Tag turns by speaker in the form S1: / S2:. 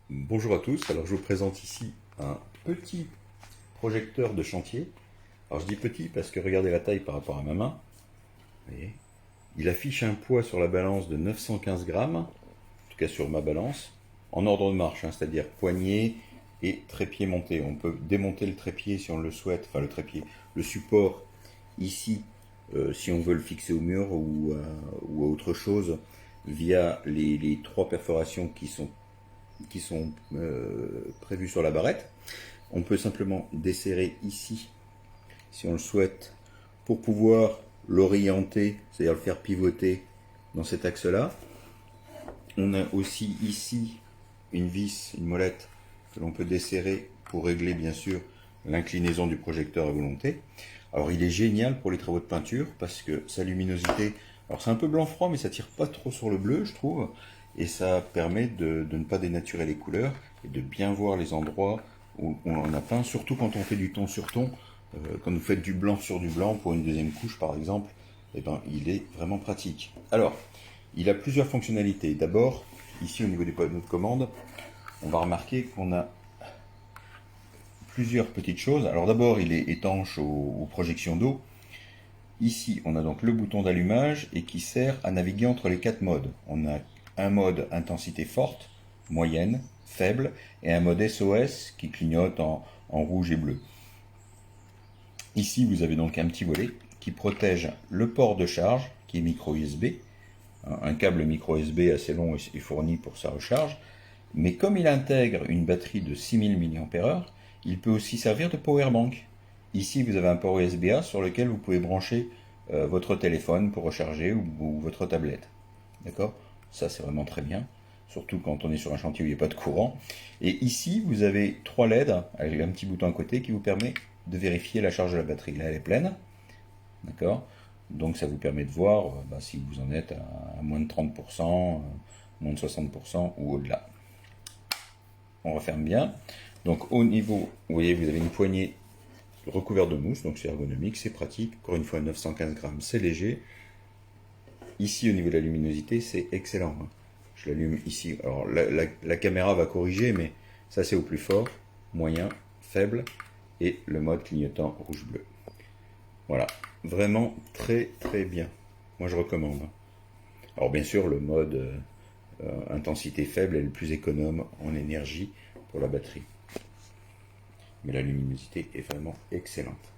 S1: Bonjour à tous, alors je vous présente ici un petit projecteur de chantier. Alors je dis petit parce que regardez la taille par rapport à ma main. Vous voyez, il affiche un poids sur la balance de 915 grammes, en tout cas sur ma balance, en ordre de marche, c'est-à-dire poignée et trépied monté. On peut démonter le trépied si on le souhaite, enfin le trépied, le support ici, si on veut le fixer au mur ou à autre chose, via les trois perforations qui sont prévues sur la barrette. On peut simplement desserrer ici, si on le souhaite, pour pouvoir l'orienter, c'est-à-dire le faire pivoter dans cet axe-là. On a aussi ici une vis, une molette, que l'on peut desserrer pour régler bien sûr l'inclinaison du projecteur à volonté. Alors il est génial pour les travaux de peinture parce que sa luminosité, alors c'est un peu blanc froid mais ça tire pas trop sur le bleu je trouve, et ça permet de ne pas dénaturer les couleurs et de bien voir les endroits où on en a peint, surtout quand on fait du ton sur ton, quand vous faites du blanc sur du blanc pour une deuxième couche par exemple, et ben, il est vraiment pratique. Alors, il a plusieurs fonctionnalités. D'abord, ici au niveau des panneaux de commande, on va remarquer qu'on a plusieurs petites choses. Alors d'abord, il est étanche aux projections d'eau. Ici, on a donc le bouton d'allumage et qui sert à naviguer entre les quatre modes. On a un mode intensité forte, moyenne, faible, et un mode SOS qui clignote en rouge et bleu. Ici, vous avez donc un petit volet qui protège le port de charge, qui est micro USB. Un câble micro USB assez long est fourni pour sa recharge. Mais comme il intègre une batterie de 6000 mAh, il peut aussi servir de power bank. Ici, vous avez un port USB-A sur lequel vous pouvez brancher votre téléphone pour recharger ou votre tablette. D'accord? Ça, c'est vraiment très bien. Surtout quand on est sur un chantier où il n'y a pas de courant. Et ici, vous avez 3 LED avec un petit bouton à côté qui vous permet de vérifier la charge de la batterie. Là, elle est pleine. D'accord? Donc, ça vous permet de voir si vous en êtes à moins de 30%, moins de 60% ou au-delà. On referme bien. Donc au niveau, vous voyez, vous avez une poignée recouverte de mousse, donc c'est ergonomique, c'est pratique. Encore une fois, 915 grammes, c'est léger. Ici, au niveau de la luminosité, c'est excellent. Je l'allume ici. Alors la caméra va corriger, mais ça c'est au plus fort, moyen, faible, et le mode clignotant rouge-bleu. Voilà, vraiment très très bien. Moi je recommande. Alors bien sûr, le mode intensité faible est le plus économe en énergie pour la batterie. Mais la luminosité est vraiment excellente.